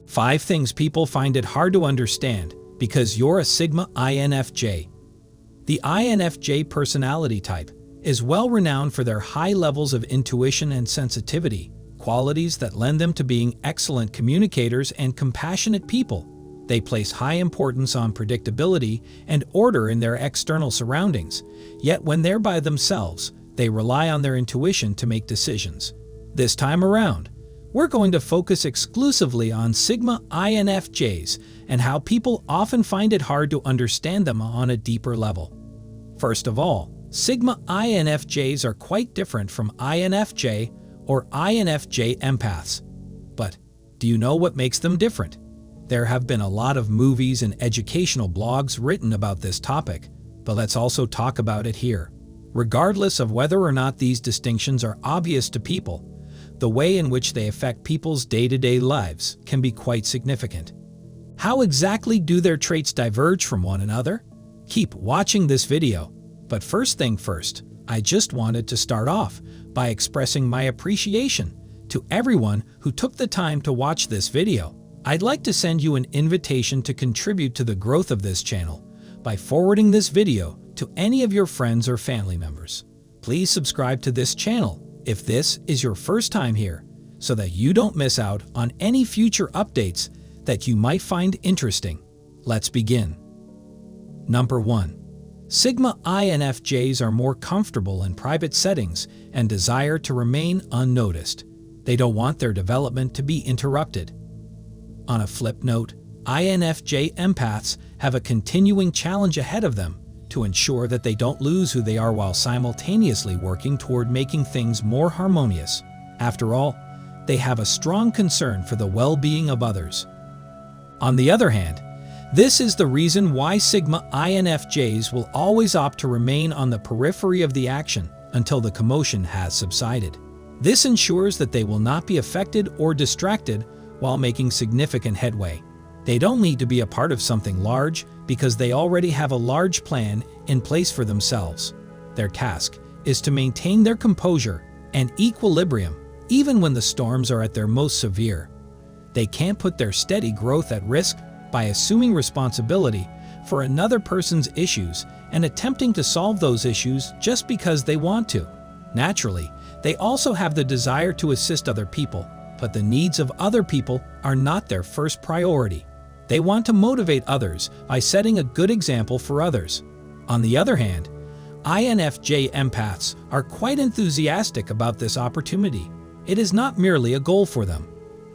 5 things people find it hard to understand because you're a Sigma INFJ. The INFJ personality type is well renowned for their high levels of intuition and sensitivity, qualities that lend them to being excellent communicators and compassionate people. They place high importance on predictability and order in their external surroundings, yet when they're by themselves, they rely on their intuition to make decisions. This time around, we're going to focus exclusively on Sigma INFJs and how people often find it hard to understand them on a deeper level. First of all, Sigma INFJs are quite different from INFJ or INFJ empaths. But do you know what makes them different? There have been a lot of movies and educational blogs written about this topic, but let's also talk about it here. Regardless of whether or not these distinctions are obvious to people, the way in which they affect people's day-to-day lives can be quite significant. How exactly do their traits diverge from one another? Keep watching this video. But first thing first, I just wanted to start off by expressing my appreciation to everyone who took the time to watch this video. I'd like to send you an invitation to contribute to the growth of this channel by forwarding this video to any of your friends or family members. Please subscribe to this channel if this is your first time here, so that you don't miss out on any future updates that you might find interesting. Let's begin. Number 1. Sigma INFJs are more comfortable in private settings and desire to remain unnoticed. They don't want their development to be interrupted. On a flip note, INFJ empaths have a continuing challenge ahead of them to ensure that they don't lose who they are while simultaneously working toward making things more harmonious. After all, they have a strong concern for the well-being of others. On the other hand, this is the reason why Sigma INFJs will always opt to remain on the periphery of the action until the commotion has subsided. This ensures that they will not be affected or distracted while making significant headway. They don't need to be a part of something large because they already have a large plan in place for themselves. Their task is to maintain their composure and equilibrium even when the storms are at their most severe. They can't put their steady growth at risk by assuming responsibility for another person's issues and attempting to solve those issues just because they want to. Naturally, they also have the desire to assist other people, but the needs of other people are not their first priority. They want to motivate others by setting a good example for others. On the other hand, INFJ empaths are quite enthusiastic about this opportunity. It is not merely a goal for them.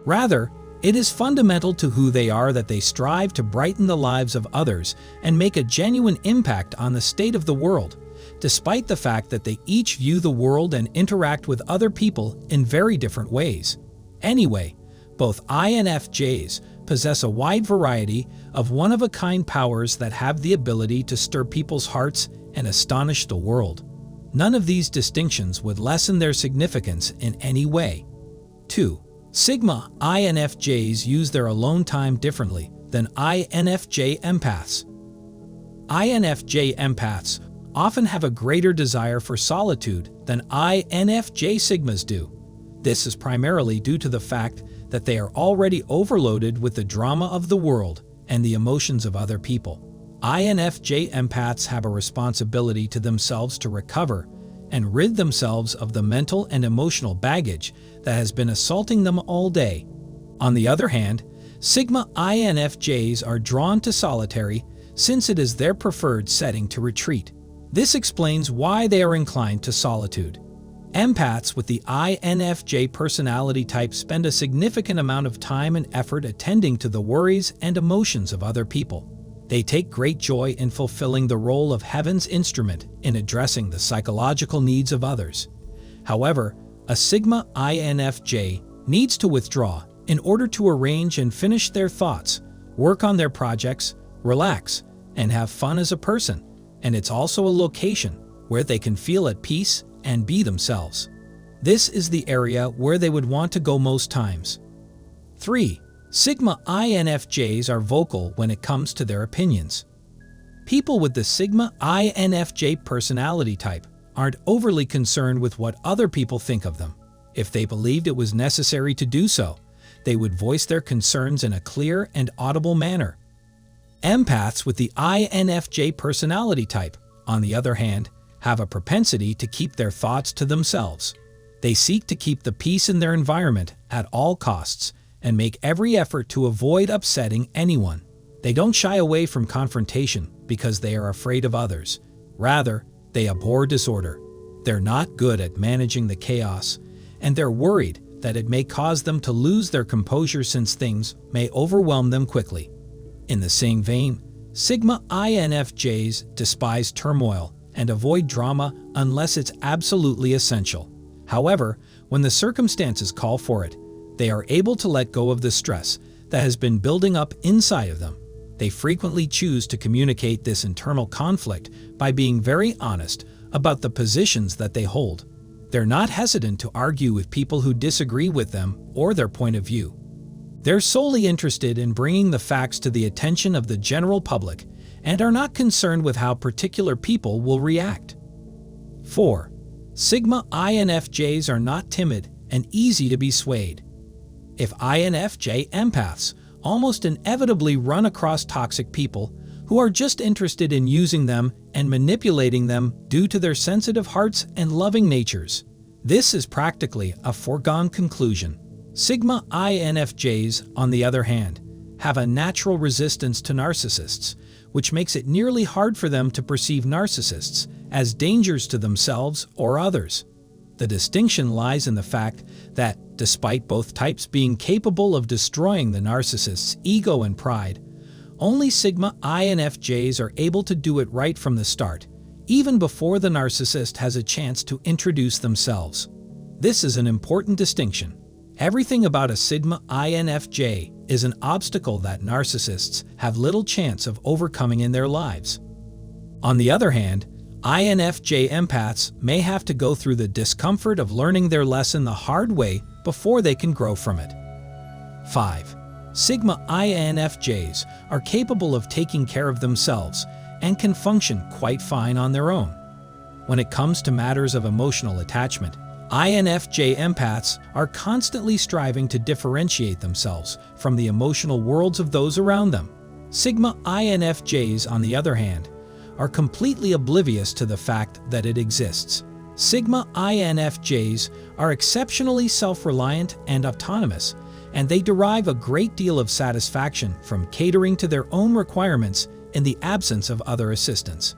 Rather, it is fundamental to who they are that they strive to brighten the lives of others and make a genuine impact on the state of the world, despite the fact that they each view the world and interact with other people in very different ways. Anyway, both INFJs possess a wide variety of one-of-a-kind powers that have the ability to stir people's hearts and astonish the world. None of these distinctions would lessen their significance in any way. 2. Sigma INFJs use their alone time differently than INFJ empaths. INFJ empaths often have a greater desire for solitude than INFJ Sigmas do. This is primarily due to the fact that they are already overloaded with the drama of the world and the emotions of other people. INFJ empaths have a responsibility to themselves to recover and rid themselves of the mental and emotional baggage that has been assaulting them all day. On the other hand, Sigma INFJs are drawn to solitary since it is their preferred setting to retreat. This explains why they are inclined to solitude. Empaths with the INFJ personality type spend a significant amount of time and effort attending to the worries and emotions of other people. They take great joy in fulfilling the role of heaven's instrument in addressing the psychological needs of others. However, a Sigma INFJ needs to withdraw in order to arrange and finish their thoughts, work on their projects, relax, and have fun as a person. And it's also a location where they can feel at peace and be themselves. This is the area where they would want to go most times. 3. Sigma INFJs are vocal when it comes to their opinions. People with the Sigma INFJ personality type aren't overly concerned with what other people think of them. If they believed it was necessary to do so, they would voice their concerns in a clear and audible manner. Empaths with the INFJ personality type, on the other hand, have a propensity to keep their thoughts to themselves. They seek to keep the peace in their environment at all costs and make every effort to avoid upsetting anyone. They don't shy away from confrontation because they are afraid of others. Rather, they abhor disorder. They're not good at managing the chaos, and they're worried that it may cause them to lose their composure since things may overwhelm them quickly. In the same vein, Sigma INFJs despise turmoil and avoid drama unless it's absolutely essential. However, when the circumstances call for it, they are able to let go of the stress that has been building up inside of them. They frequently choose to communicate this internal conflict by being very honest about the positions that they hold. They're not hesitant to argue with people who disagree with them or their point of view. They're solely interested in bringing the facts to the attention of the general public and are not concerned with how particular people will react. 4. Sigma INFJs are not timid and easy to be swayed. If INFJ empaths almost inevitably run across toxic people who are just interested in using them and manipulating them due to their sensitive hearts and loving natures, this is practically a foregone conclusion. Sigma INFJs, on the other hand, have a natural resistance to narcissists, which makes it nearly hard for them to perceive narcissists as dangers to themselves or others. The distinction lies in the fact that, despite both types being capable of destroying the narcissist's ego and pride, only Sigma INFJs are able to do it right from the start, even before the narcissist has a chance to introduce themselves. This is an important distinction. Everything about a Sigma INFJ is an obstacle that narcissists have little chance of overcoming in their lives. On the other hand, INFJ empaths may have to go through the discomfort of learning their lesson the hard way before they can grow from it. 5. Sigma INFJs are capable of taking care of themselves and can function quite fine on their own. When it comes to matters of emotional attachment, INFJ empaths are constantly striving to differentiate themselves from the emotional worlds of those around them. Sigma INFJs, on the other hand, are completely oblivious to the fact that it exists. Sigma INFJs are exceptionally self-reliant and autonomous, and they derive a great deal of satisfaction from catering to their own requirements in the absence of other assistance.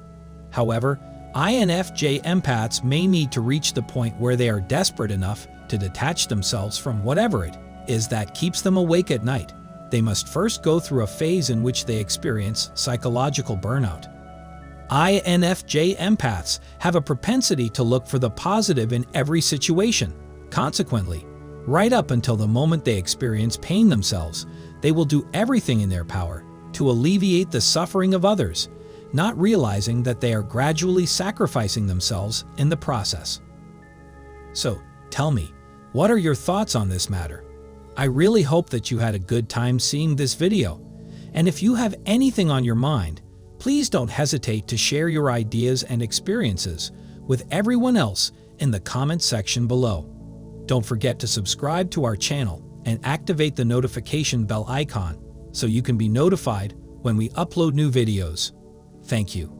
However, INFJ empaths may need to reach the point where they are desperate enough to detach themselves from whatever it is that keeps them awake at night. They must first go through a phase in which they experience psychological burnout. INFJ empaths have a propensity to look for the positive in every situation. Consequently, right up until the moment they experience pain themselves, they will do everything in their power to alleviate the suffering of others, not realizing that they are gradually sacrificing themselves in the process. So, tell me, what are your thoughts on this matter? I really hope that you had a good time seeing this video, and if you have anything on your mind, please don't hesitate to share your ideas and experiences with everyone else in the comment section below. Don't forget to subscribe to our channel and activate the notification bell icon so you can be notified when we upload new videos. Thank you.